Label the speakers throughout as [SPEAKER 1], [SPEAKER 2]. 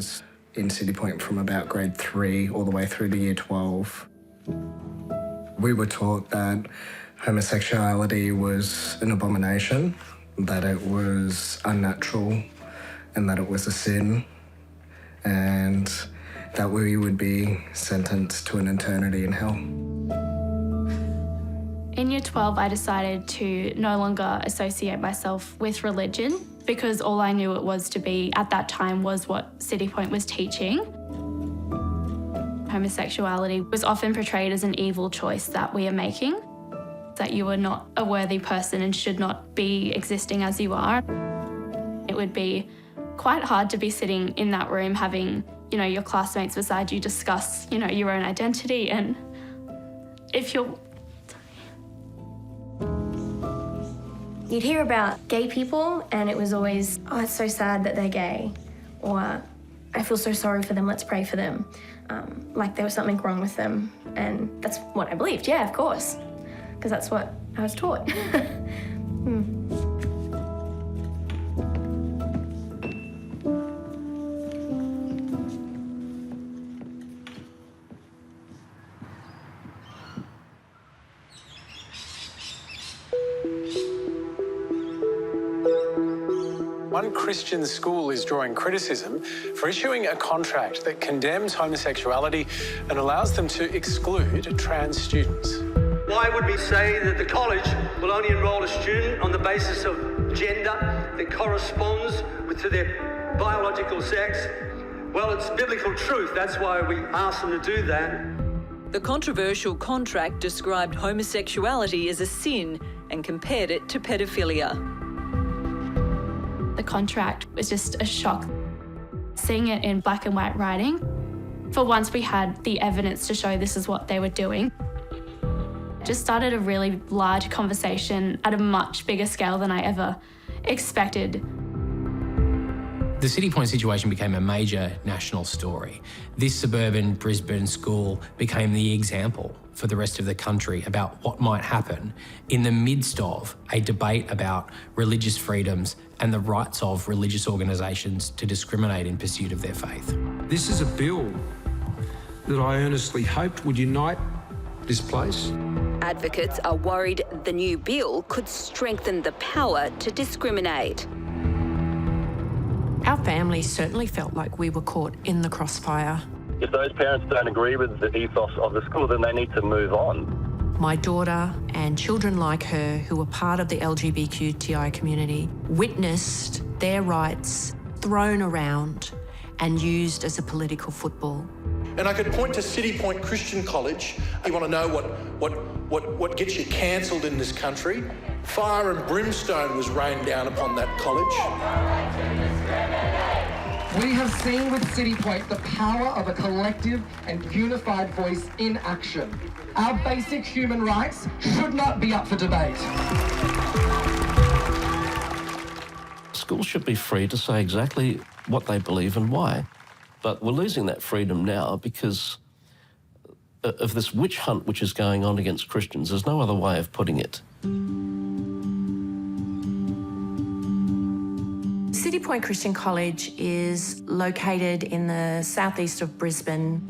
[SPEAKER 1] was in Citipointe from about grade 3 all the way through to year 12. We were taught that homosexuality was an abomination, that it was unnatural, and that it was a sin, and that we would be sentenced to an eternity in hell.
[SPEAKER 2] In year 12, I decided to no longer associate myself with religion because all I knew it was to be at that time was what Citipointe was teaching. Homosexuality was often portrayed as an evil choice that we are making, that you are not a worthy person and should not be existing as you are. It would be quite hard to be sitting in that room having, your classmates beside you discuss, your own identity, and if you're...
[SPEAKER 3] You'd hear about gay people and it was always, oh, it's so sad that they're gay, or I feel so sorry for them, let's pray for them. Like there was something wrong with them, and that's what I believed, yeah, of course, because that's what I was taught.
[SPEAKER 4] One Christian school is drawing criticism for issuing a contract that condemns homosexuality and allows them to exclude trans students.
[SPEAKER 5] Why would we say that the college will only enrol a student on the basis of gender that corresponds to their biological sex? Well, it's biblical truth. That's why we ask them to do that.
[SPEAKER 6] The controversial contract described homosexuality as a sin and compared it to pedophilia.
[SPEAKER 2] The contract was just a shock. Seeing it in black and white writing, for once we had the evidence to show this is what they were doing. Just started a really large conversation at a much bigger scale than I ever expected.
[SPEAKER 7] The Citipointe situation became a major national story. This suburban Brisbane school became the example for the rest of the country about what might happen in the midst of a debate about religious freedoms and the rights of religious organisations to discriminate in pursuit of their faith.
[SPEAKER 8] This is a bill that I earnestly hoped would unite this place.
[SPEAKER 6] Advocates are worried the new bill could strengthen the power to discriminate.
[SPEAKER 9] Our family certainly felt like we were caught in the crossfire.
[SPEAKER 10] If those parents don't agree with the ethos of the school, then they need to move on.
[SPEAKER 9] My daughter and children like her who were part of the LGBTQI community witnessed their rights thrown around and used as a political football.
[SPEAKER 11] And I could point to Citipointe Christian College. You want to know what gets you cancelled in this country? Fire and brimstone was rained down upon that college.
[SPEAKER 12] We have seen with Citipointe the power of a collective and unified voice in action. Our basic human rights should not be up for debate.
[SPEAKER 13] Schools should be free to say exactly what they believe and why. But we're losing that freedom now because of this witch hunt which is going on against Christians. There's no other way of putting it.
[SPEAKER 9] Citipointe Christian College is located in the southeast of Brisbane.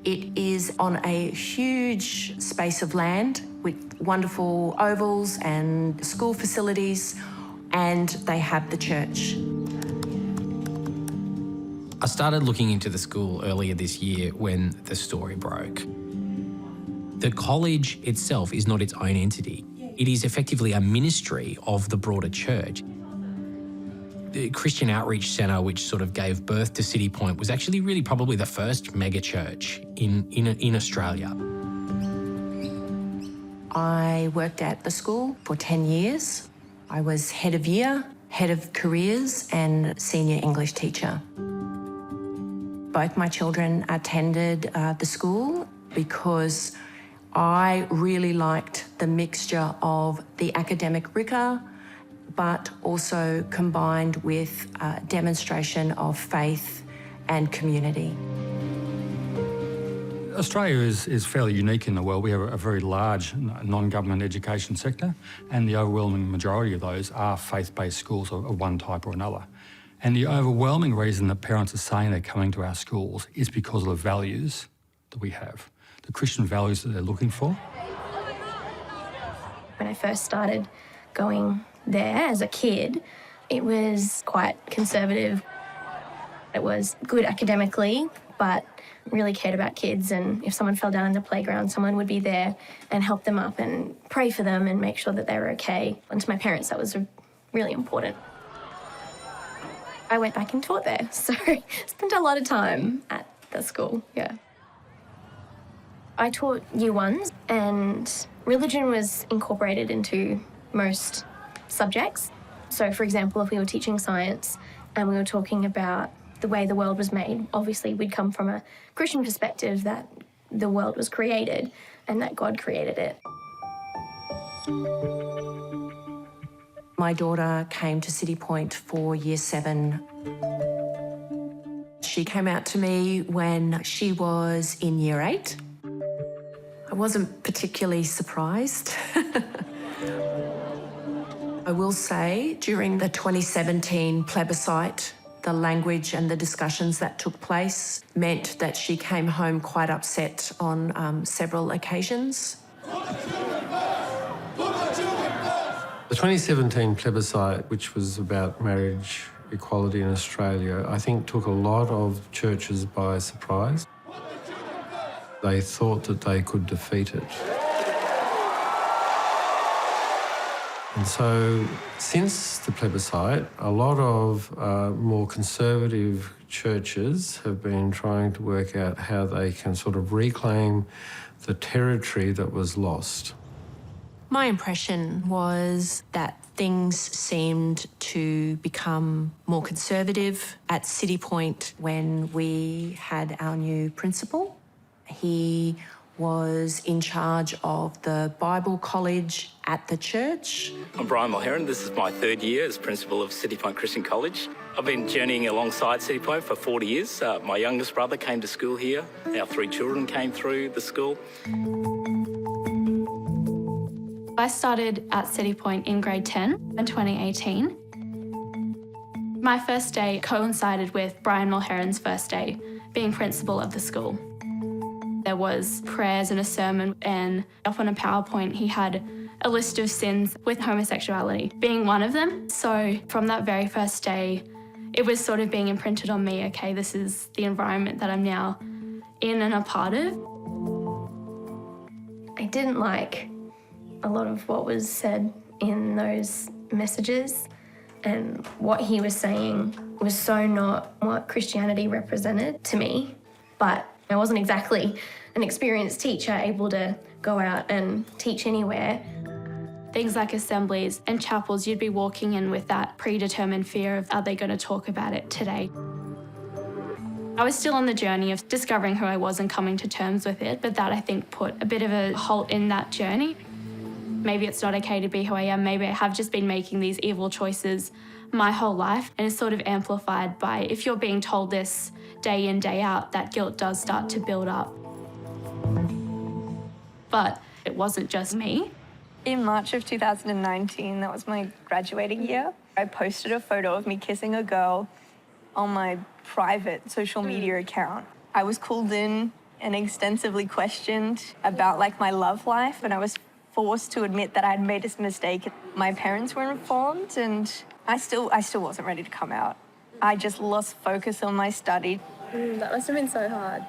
[SPEAKER 9] It is on a huge space of land with wonderful ovals and school facilities, and they have the church.
[SPEAKER 7] I started looking into the school earlier this year when the story broke. The college itself is not its own entity. It is effectively a ministry of the broader church. The Christian Outreach Centre, which sort of gave birth to Citipointe, was actually really probably the first mega church in Australia.
[SPEAKER 9] I worked at the school for 10 years. I was head of year, head of careers and senior English teacher. Both my children attended the school because I really liked the mixture of the academic rigour, but also combined with a demonstration of faith and community.
[SPEAKER 14] Australia is fairly unique in the world. We have a very large non-government education sector, and the overwhelming majority of those are faith-based schools of one type or another. And the overwhelming reason that parents are saying they're coming to our schools is because of the values that we have, the Christian values that they're looking for.
[SPEAKER 3] When I first started going there as a kid, it was quite conservative. It was good academically, but really cared about kids, and if someone fell down in the playground, someone would be there and help them up and pray for them and make sure that they were okay. And to my parents, that was really important. I went back and taught there, so spent a lot of time at the school, yeah. I taught year ones, and religion was incorporated into most subjects. So, for example, if we were teaching science and we were talking about the way the world was made, obviously we'd come from a Christian perspective that the world was created and that God created it.
[SPEAKER 9] My daughter came to Citipointe for year 7. She came out to me when she was in year 8. I wasn't particularly surprised. I will say, during the 2017 plebiscite, the language and the discussions that took place meant that she came home quite upset on several occasions.
[SPEAKER 15] The 2017 plebiscite, which was about marriage equality in Australia, I think took a lot of churches by surprise. They thought that they could defeat it. And so since the plebiscite, a lot of more conservative churches have been trying to work out how they can sort of reclaim the territory that was lost.
[SPEAKER 9] My impression was that things seemed to become more conservative at Citipointe when we had our new principal. He was in charge of the Bible college at the church.
[SPEAKER 16] I'm Brian Mulheron. This is my 3rd year as principal of Citipointe Christian College. I've been journeying alongside Citipointe for 40 years. My youngest brother came to school here. Our 3 children came through the school.
[SPEAKER 2] I started at Citipointe in grade 10 in 2018. My first day coincided with Brian Mulheron's first day being principal of the school. There was prayers and a sermon, and up on a PowerPoint he had a list of sins with homosexuality being one of them. So from that very first day, it was sort of being imprinted on me, okay, this is the environment that I'm now in and a part of.
[SPEAKER 3] I didn't like a lot of what was said in those messages, and what he was saying was so not what Christianity represented to me. But I wasn't exactly an experienced teacher able to go out and teach anywhere.
[SPEAKER 2] Things like assemblies and chapels, you'd be walking in with that predetermined fear of, are they going to talk about it today? I was still on the journey of discovering who I was and coming to terms with it, but that I think put a bit of a halt in that journey. Maybe it's not okay to be who I am. Maybe I have just been making these evil choices my whole life, and it's sort of amplified by, if you're being told this day in, day out, that guilt does start to build up. But it wasn't just me.
[SPEAKER 17] In March of 2019, that was my graduating year, I posted a photo of me kissing a girl on my private social media account. I was called in and extensively questioned about my love life, and I was forced to admit that I had made this mistake. My parents were informed, and I still wasn't ready to come out. I just lost focus on my study.
[SPEAKER 3] That must have been so hard.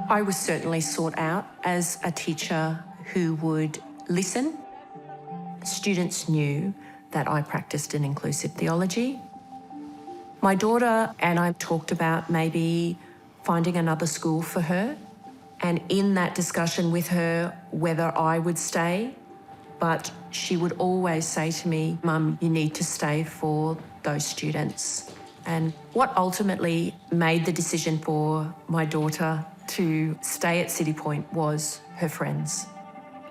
[SPEAKER 9] I was certainly sought out as a teacher who would listen. Students knew that I practiced an inclusive theology. My daughter and I talked about maybe finding another school for her, and in that discussion with her whether I would stay, but she would always say to me, Mum, you need to stay for those students. And what ultimately made the decision for my daughter to stay at Citipointe was her friends.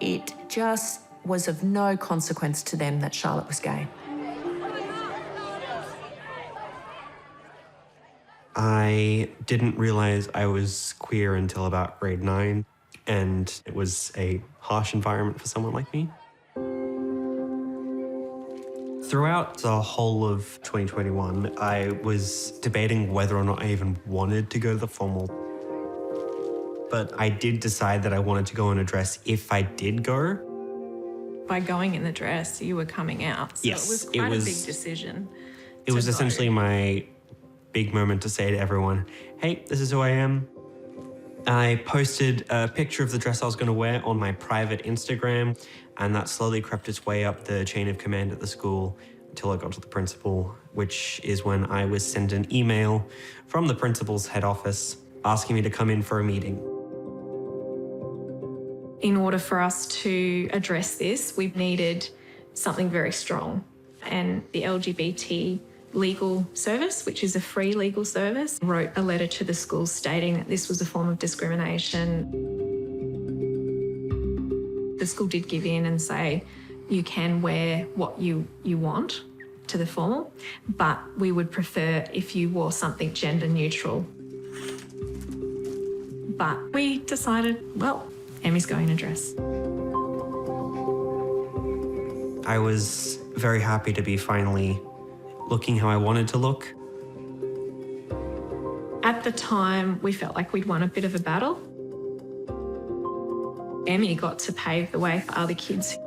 [SPEAKER 9] It just was of no consequence to them that Charlotte was gay.
[SPEAKER 18] I didn't realise I was queer until about grade 9, and it was a harsh environment for someone like me. Throughout the whole of 2021, I was debating whether or not I even wanted to go to the formal. But I did decide that I wanted to go in a dress if I did go.
[SPEAKER 19] By going in the dress, you were coming out. So
[SPEAKER 18] Yes,
[SPEAKER 19] it was quite a big decision.
[SPEAKER 18] It was
[SPEAKER 19] to go.
[SPEAKER 18] essentially my big moment to say to everyone, hey, this is who I am. I posted a picture of the dress I was going to wear on my private Instagram, and that slowly crept its way up the chain of command at the school until I got to the principal, which is when I was sent an email from the principal's head office asking me to come in for a meeting.
[SPEAKER 19] In order for us to address this, we needed something very strong. And the LGBT legal service, which is a free legal service, wrote a letter to the school stating that this was a form of discrimination. The school did give in and say, you can wear what you want to the formal, but we would prefer if you wore something gender neutral. But we decided, well, Emmy's going in a dress.
[SPEAKER 18] I was very happy to be finally looking how I wanted to look.
[SPEAKER 19] At the time, we felt like we'd won a bit of a battle. Emmy got to pave the way for other kids.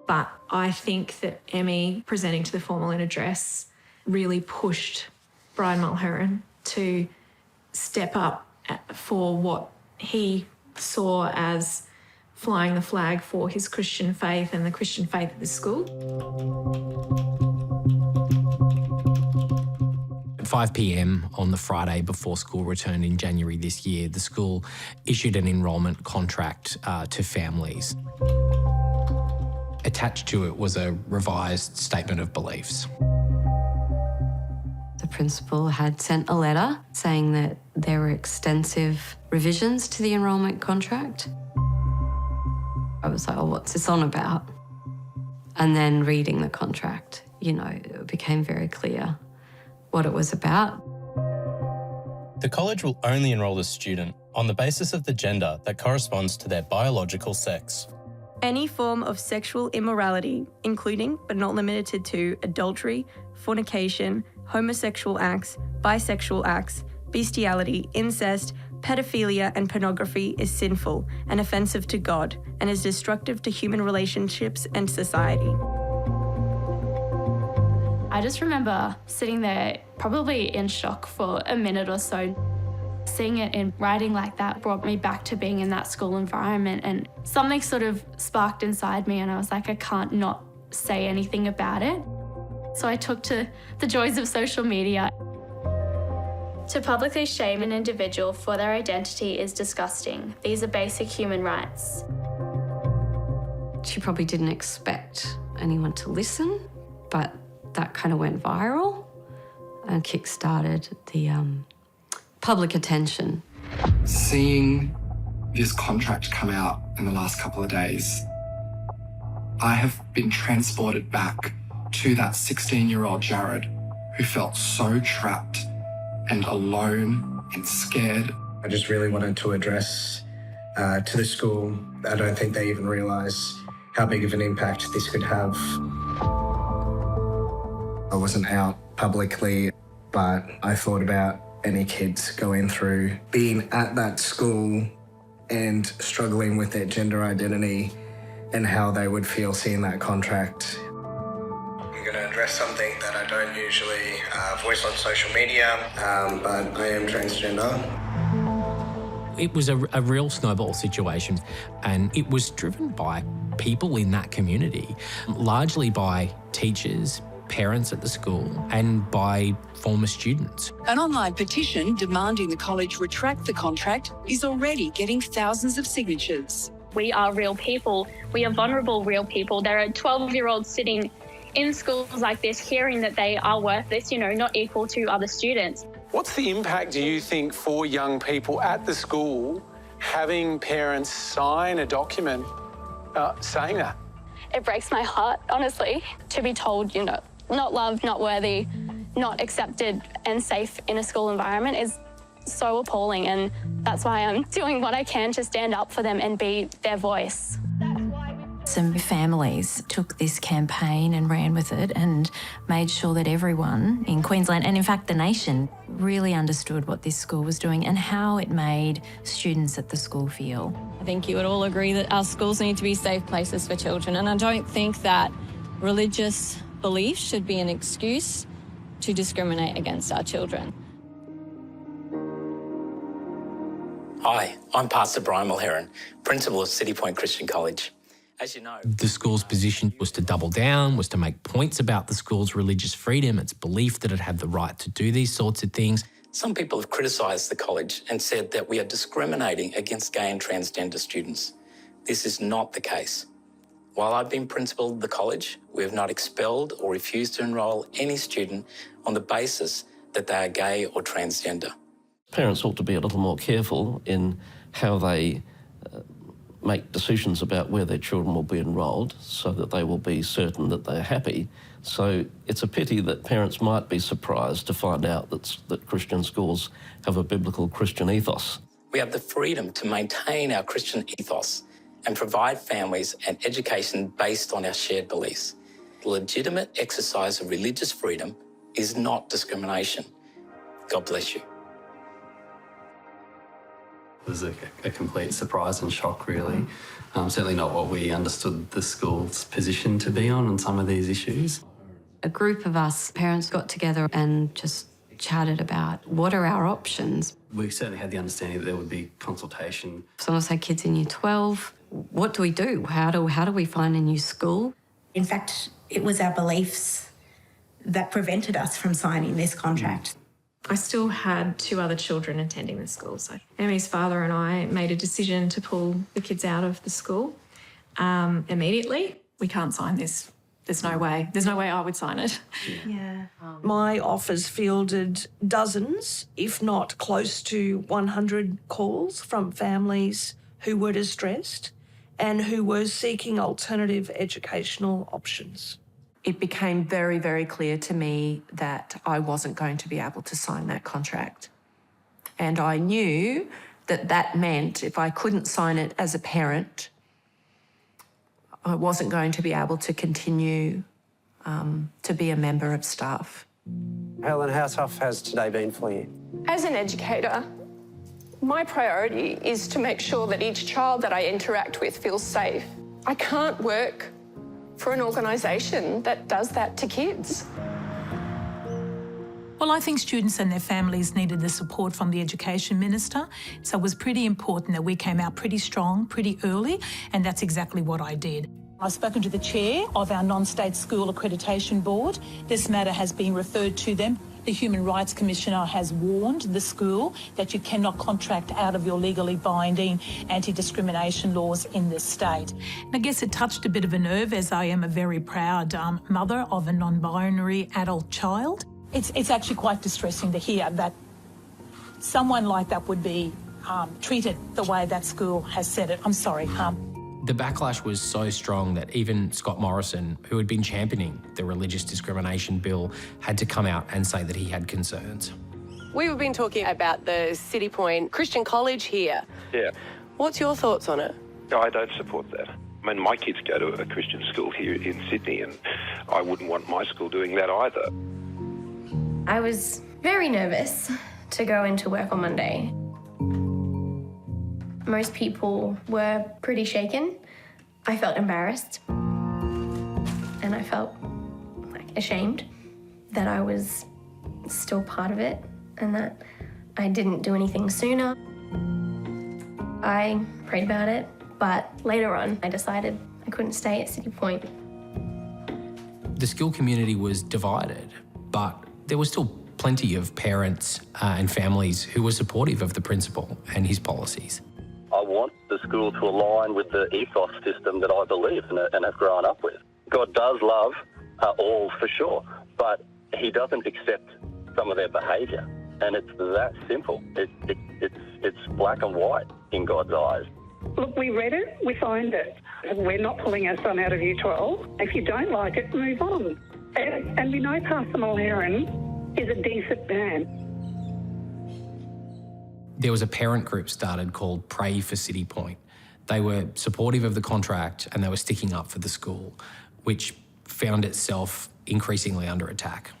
[SPEAKER 19] But I think that Emmy presenting to the formal in a dress really pushed Brian Mulheron to step up for what he saw as flying the flag for his Christian faith and the Christian faith of the school.
[SPEAKER 7] At 5 p.m. on the Friday before school returned in January this year, the school issued an enrolment contract to families. Attached to it was a revised statement of beliefs.
[SPEAKER 20] The principal had sent a letter saying that there were extensive revisions to the enrolment contract. I was like, oh, what's this on about? And then reading the contract, it became very clear what it was about.
[SPEAKER 21] The college will only enrol a student on the basis of the gender that corresponds to their biological sex.
[SPEAKER 22] Any form of sexual immorality, including but not limited to adultery, fornication, homosexual acts, bisexual acts, bestiality, incest, pedophilia and pornography is sinful and offensive to God and is destructive to human relationships and society.
[SPEAKER 2] I just remember sitting there probably in shock for a minute or so. Seeing it in writing like that brought me back to being in that school environment, and something sort of sparked inside me and I was like, I can't not say anything about it. So I took to the joys of social media. To publicly shame an individual for their identity is disgusting. These are basic human rights.
[SPEAKER 20] She probably didn't expect anyone to listen, but that kind of went viral and kick-started the public attention.
[SPEAKER 23] Seeing this contract come out in the last couple of days, I have been transported back to that 16-year-old Jared who felt so trapped and alone and scared.
[SPEAKER 1] I just really wanted to address to the school. I don't think they even realise how big of an impact this could have. I wasn't out publicly, but I thought about any kids going through being at that school and struggling with their gender identity and how they would feel seeing that contract. I'm going to address something that I don't usually voice on social media, but I am transgender.
[SPEAKER 7] It was a real snowball situation, and it was driven by people in that community, largely by teachers, parents at the school, and by former students.
[SPEAKER 6] An online petition demanding the college retract the contract is already getting thousands of signatures.
[SPEAKER 2] We are real people. We are vulnerable real people. There are 12-year-olds sitting in schools like this hearing that they are worthless, not equal to other students.
[SPEAKER 4] What's the impact, do you think, for young people at the school having parents sign a document saying that?
[SPEAKER 2] It breaks my heart, honestly, to be told, not loved, not worthy, not accepted and safe in a school environment is so appalling, and that's why I'm doing what I can to stand up for them and be their voice.
[SPEAKER 5] Some families took this campaign and ran with it and made sure that everyone in Queensland, and in fact the nation, really understood what this school was doing and how it made students at the school feel.
[SPEAKER 8] I think you would all agree that our schools need to be safe places for children, and I don't think that religious belief should be an excuse to discriminate against our children.
[SPEAKER 16] Hi, I'm Pastor Brian Mulheron, Principal of Citipointe Christian College. As you know,
[SPEAKER 7] The school's position was to double down, was to make points about the school's religious freedom, its belief that it had the right to do these sorts of things.
[SPEAKER 16] some people have criticised the college and said that we are discriminating against gay and transgender students. This is not the case. While I've been principal of the college, we have not expelled or refused to enrol any student on the basis that they are gay or transgender.
[SPEAKER 13] Parents ought to be a little more careful in how they make decisions about where their children will be enrolled so that they will be certain that they're happy. So it's a pity that parents might be surprised to find out that Christian schools have a biblical Christian ethos.
[SPEAKER 16] We have the freedom to maintain our Christian ethos and provide families an education based on our shared beliefs. The legitimate exercise of religious freedom is not discrimination. God bless you.
[SPEAKER 10] It was a complete surprise and shock, really. Certainly not what we understood the school's position to be on some of these issues.
[SPEAKER 20] A group of us parents got together and just chatted about what are our options.
[SPEAKER 10] We certainly had the understanding that there would be consultation.
[SPEAKER 20] Some of us had kids in year 12. What do we do? How do we find a new school?
[SPEAKER 24] In fact, it was our beliefs that prevented us from signing this contract.
[SPEAKER 19] I still had 2 other children attending the school. So Emmy's father and I made a decision to pull the kids out of the school immediately. We can't sign this. There's no way. There's no way I would sign it.
[SPEAKER 24] Yeah.
[SPEAKER 25] My office fielded dozens, if not close to 100 calls from families who were distressed and who were seeking alternative educational options.
[SPEAKER 9] It became very, very clear to me that I wasn't going to be able to sign that contract. And I knew that that meant if I couldn't sign it as a parent, I wasn't going to be able to continue to be a member of staff.
[SPEAKER 26] Helen, how tough has today been for you?
[SPEAKER 27] As an educator, my priority is to make sure that each child that I interact with feels safe. I can't work for an organisation that does that to kids.
[SPEAKER 28] Well, I think students and their families needed the support from the Education Minister, so it was pretty important that we came out pretty strong, pretty early, and that's exactly what I did. I've spoken to the chair of our non-state school accreditation board. This matter has been referred to them. The Human Rights Commissioner has warned the school that you cannot contract out of your legally binding anti-discrimination laws in this state. And I guess it touched a bit of a nerve, as I am a very proud mother of a non-binary adult child. It's actually quite distressing to hear that someone like that would be treated the way that school has said it. I'm sorry.
[SPEAKER 7] The backlash was so strong that even Scott Morrison, who had been championing the religious discrimination bill, had to come out and say that he had concerns.
[SPEAKER 29] We've been talking about the Citipointe Christian College here.
[SPEAKER 30] Yeah.
[SPEAKER 29] What's your thoughts on it?
[SPEAKER 30] No, I don't support that. I mean, my kids go to a Christian school here in Sydney, and I wouldn't want my school doing that either.
[SPEAKER 3] I was very nervous to go into work on Monday. Most people were pretty shaken. I felt embarrassed. And I felt ashamed that I was still part of it and that I didn't do anything sooner. I prayed about it, but later on I decided I couldn't stay at Citipointe.
[SPEAKER 7] The school community was divided, but there was still plenty of parents and families who were supportive of the principal and his policies.
[SPEAKER 31] I want the school to align with the ethos system that I believe and have grown up with. God does love all for sure, but he doesn't accept some of their behaviour. And it's that simple. It's black and white in God's eyes.
[SPEAKER 32] Look, we read it, we signed it. We're not pulling our son out of Year 12. If you don't like it, move on. And we know Pastor Mulheron is a decent man.
[SPEAKER 7] There was a parent group started called Pray for Citipointe They were supportive of the contract and they were sticking up for the school, which found itself increasingly under attack.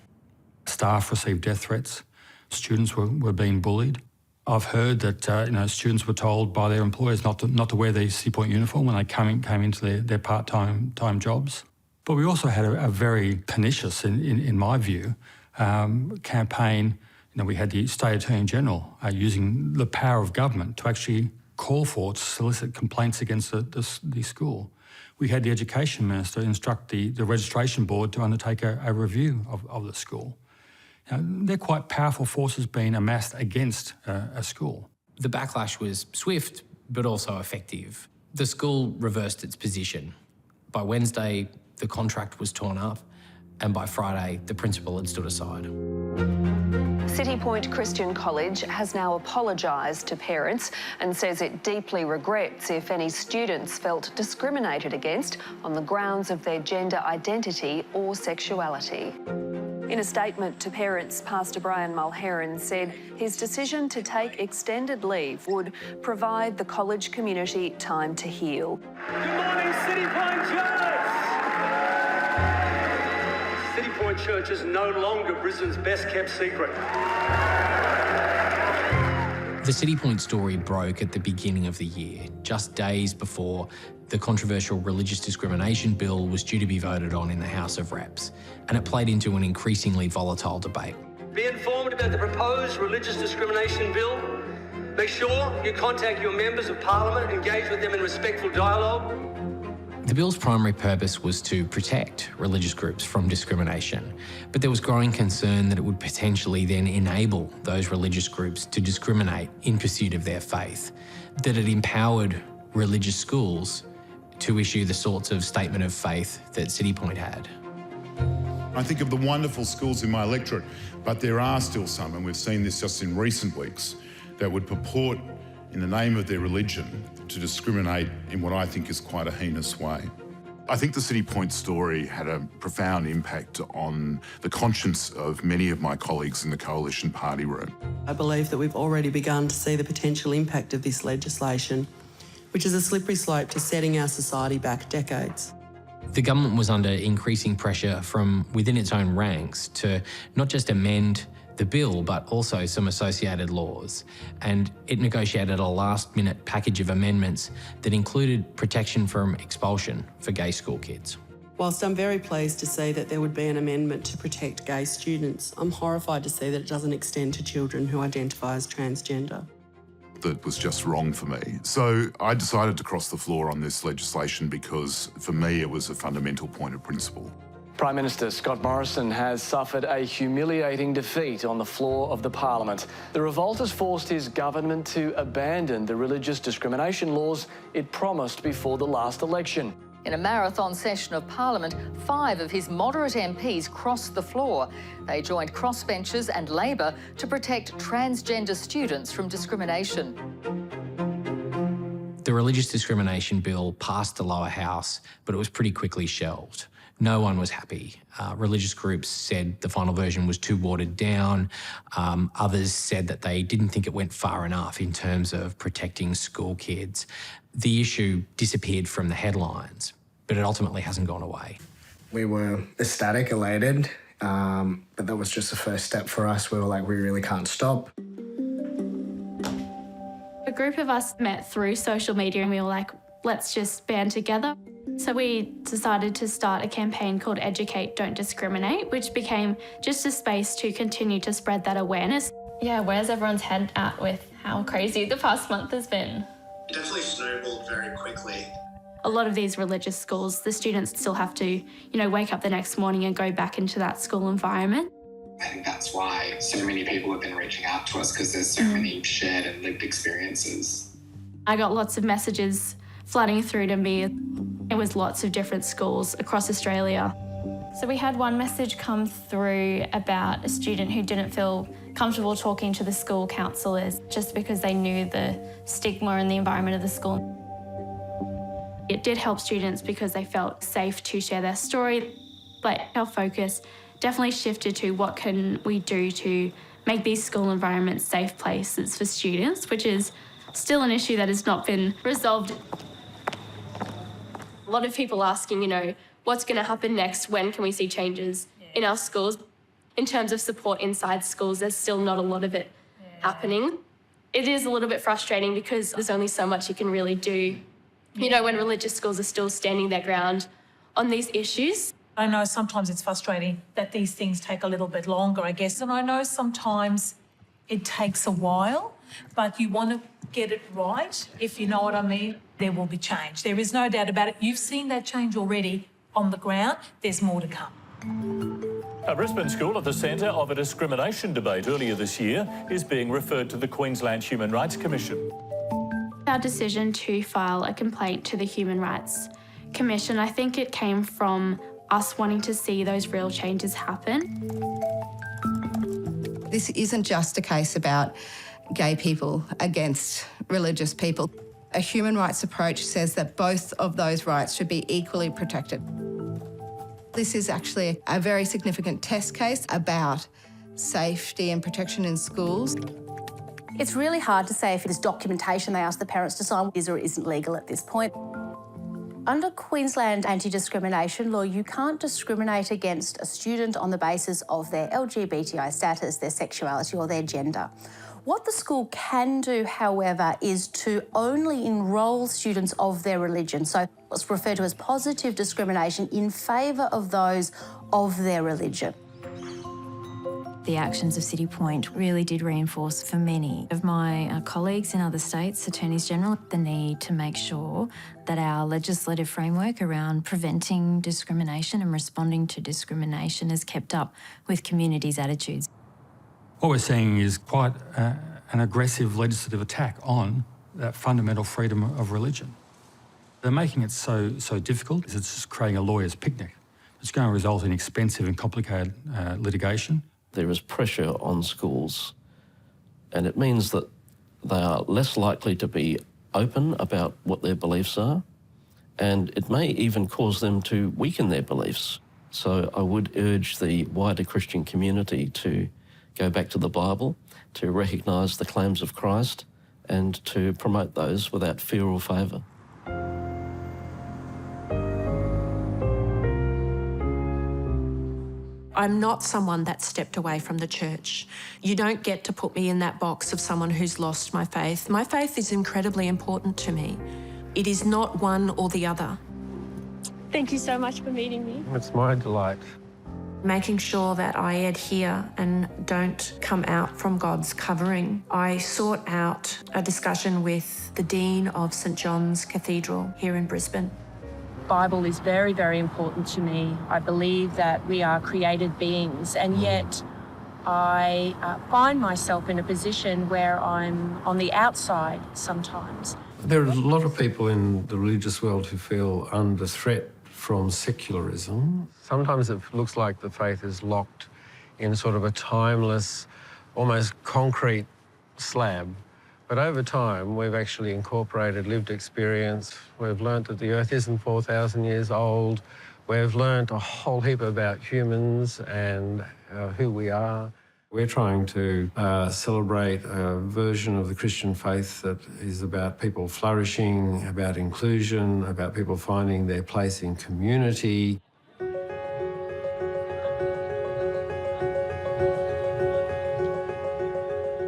[SPEAKER 1] Staff received death threats. Students were being bullied. I've heard that students were told by their employers not to wear their Citipointe uniform when they came into their part-time jobs. But we also had a very pernicious, in my view, campaign. We had the State Attorney General using the power of government to actually call for, to solicit complaints against the school. We had the Education Minister instruct the Registration Board to undertake a review of the school. Now, they're quite powerful forces being amassed against a school.
[SPEAKER 7] The backlash was swift, but also effective. The school reversed its position. By Wednesday, the contract was torn up, and by Friday, the principal had stood aside.
[SPEAKER 4] Citipointe Christian College has now apologised to parents and says it deeply regrets if any students felt discriminated against on the grounds of their gender identity or sexuality. In a statement to parents, Pastor Brian Mulheron said his decision to take extended leave would provide the college community time to heal.
[SPEAKER 6] Good morning, Citipointe Church! Citipointe Church is no longer Brisbane's best-kept secret.
[SPEAKER 7] The Citipointe story broke at the beginning of the year, just days before the controversial religious discrimination bill was due to be voted on in the House of Reps, and it played into an increasingly volatile debate.
[SPEAKER 6] Be informed about the proposed religious discrimination bill. Make sure you contact your members of Parliament, engage with them in respectful dialogue.
[SPEAKER 7] The bill's primary purpose was to protect religious groups from discrimination, but there was growing concern that it would potentially then enable those religious groups to discriminate in pursuit of their faith, that it empowered religious schools to issue the sorts of statement of faith that Citipointe had.
[SPEAKER 11] I think of the wonderful schools in my electorate, but there are still some, and we've seen this just in recent weeks, that would purport in the name of their religion to discriminate in what I think is quite a heinous way.
[SPEAKER 12] I think the Citipointe story had a profound impact on the conscience of many of my colleagues in the Coalition Party room.
[SPEAKER 14] I believe that we've already begun to see the potential impact of this legislation, which is a slippery slope to setting our society back decades.
[SPEAKER 7] The government was under increasing pressure from within its own ranks to not just amend the bill, but also some associated laws. And it negotiated a last-minute package of amendments that included protection from expulsion for gay school kids.
[SPEAKER 14] Whilst I'm very pleased to see that there would be an amendment to protect gay students, I'm horrified to see that it doesn't extend to children who identify as transgender.
[SPEAKER 12] That was just wrong for me. So I decided to cross the floor on this legislation because, for me, it was a fundamental point of principle.
[SPEAKER 15] Prime Minister Scott Morrison has suffered a humiliating defeat on the floor of the Parliament. The revolt has forced his government to abandon the religious discrimination laws it promised before the last election.
[SPEAKER 17] In a marathon session of Parliament, 5 of his moderate MPs crossed the floor. They joined crossbenchers and Labor to protect transgender students from discrimination.
[SPEAKER 7] The religious discrimination bill passed the lower house, but it was pretty quickly shelved. No one was happy. Religious groups said the final version was too watered down. Others said that they didn't think it went far enough in terms of protecting school kids. The issue disappeared from the headlines, but it ultimately hasn't gone away.
[SPEAKER 18] We were ecstatic, elated, but that was just the first step for us. We were like, we really can't stop.
[SPEAKER 2] A group of us met through social media and we were like, let's just band together. So we decided to start a campaign called Educate, Don't Discriminate, which became just a space to continue to spread that awareness. Yeah, where's everyone's head at with how crazy the past month has been?
[SPEAKER 21] It definitely snowballed very quickly.
[SPEAKER 2] A lot of these religious schools, the students still have to, wake up the next morning and go back into that school environment.
[SPEAKER 21] I think that's why so many people have been reaching out to us, because there's so many shared and lived experiences.
[SPEAKER 2] I got lots of messages flooding through to me. It was lots of different schools across Australia. So we had one message come through about a student who didn't feel comfortable talking to the school counsellors just because they knew the stigma and the environment of the school. It did help students because they felt safe to share their story, but our focus definitely shifted to what can we do to make these school environments safe places for students, which is still an issue that has not been resolved A lot of people asking, what's going to happen next? When can we see changes in our schools? In terms of support inside schools, there's still not a lot of it happening. It is a little bit frustrating because there's only so much you can really do, when religious schools are still standing their ground on these issues.
[SPEAKER 28] I know sometimes it's frustrating that these things take a little bit longer, I guess. And I know sometimes it takes a while, but you want to get it right, if you know what I mean. There will be change. There is no doubt about it. You've seen that change already on the ground. There's more to come.
[SPEAKER 5] A Brisbane school at the centre of a discrimination debate earlier this year is being referred to the Queensland Human Rights Commission.
[SPEAKER 2] Our decision to file a complaint to the Human Rights Commission, I think it came from us wanting to see those real changes happen.
[SPEAKER 8] This isn't just a case about gay people against religious people. A human rights approach says that both of those rights should be equally protected. This is actually a very significant test case about safety and protection in schools.
[SPEAKER 9] It's really hard to say if it is documentation they ask the parents to sign is or isn't legal at this point. Under Queensland anti-discrimination law, you can't discriminate against a student on the basis of their LGBTI status, their sexuality or their gender. What the school can do, however, is to only enrol students of their religion. So it's referred to as positive discrimination in favour of those of their religion.
[SPEAKER 10] The actions of Citipointe really did reinforce for many of my colleagues in other states, Attorneys General, the need to make sure that our legislative framework around preventing discrimination and responding to discrimination is kept up with communities' attitudes.
[SPEAKER 1] What we're seeing is quite an aggressive legislative attack on that fundamental freedom of religion. They're making it so difficult. It's just creating a lawyer's picnic. It's going to result in expensive and complicated litigation.
[SPEAKER 13] There is pressure on schools, and it means that they are less likely to be open about what their beliefs are, and it may even cause them to weaken their beliefs. So I would urge the wider Christian community to go back to the Bible, to recognise the claims of Christ, and to promote those without fear or favour.
[SPEAKER 16] I'm not someone that stepped away from the church. You don't get to put me in that box of someone who's lost my faith. My faith is incredibly important to me. It is not one or the other.
[SPEAKER 27] Thank you so much for meeting me.
[SPEAKER 26] It's my delight.
[SPEAKER 16] Making sure that I adhere and don't come out from God's covering. I sought out a discussion with the Dean of St John's Cathedral here in Brisbane.
[SPEAKER 19] Bible is very, very important to me. I believe that we are created beings, and yet I find myself in a position where I'm on the outside sometimes.
[SPEAKER 26] There are a lot of people in the religious world who feel under threat from secularism. Sometimes it looks like the faith is locked in sort of a timeless, almost concrete slab. But over time, we've actually incorporated lived experience. We've learnt that the Earth isn't 4,000 years old. We've learnt a whole heap about humans and who we are. We're trying to celebrate a version of the Christian faith that is about people flourishing, about inclusion, about people finding their place in community.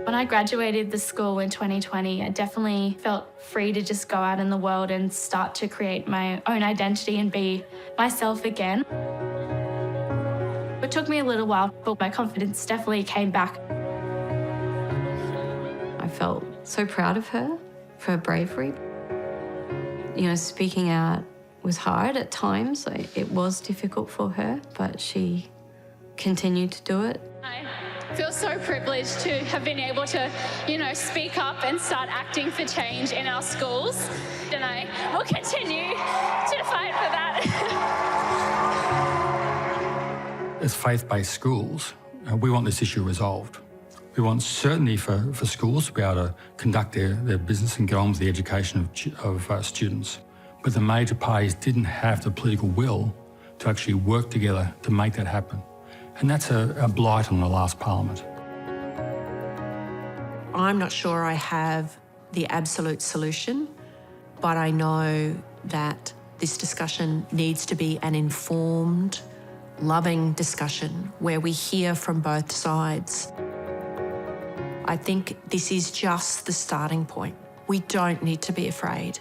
[SPEAKER 2] When I graduated the school in 2020, I definitely felt free to just go out in the world and start to create my own identity and be myself again. It took me a little while, but my confidence definitely came back.
[SPEAKER 10] I felt so proud of her for her bravery. You know, speaking out was hard at times. It was difficult for her, but she continued to do it.
[SPEAKER 2] I feel so privileged to have been able to, speak up and start acting for change in our schools. And I will continue to fight for that.
[SPEAKER 1] As faith-based schools, we want this issue resolved. We want certainty for schools to be able to conduct their business and get on with the education of students. But the major parties didn't have the political will to actually work together to make that happen. And that's a blight on the last parliament.
[SPEAKER 16] I'm not sure I have the absolute solution, but I know that This discussion needs to be an informed, loving discussion where we hear from both sides. I think this is just the starting point. We don't need to be afraid.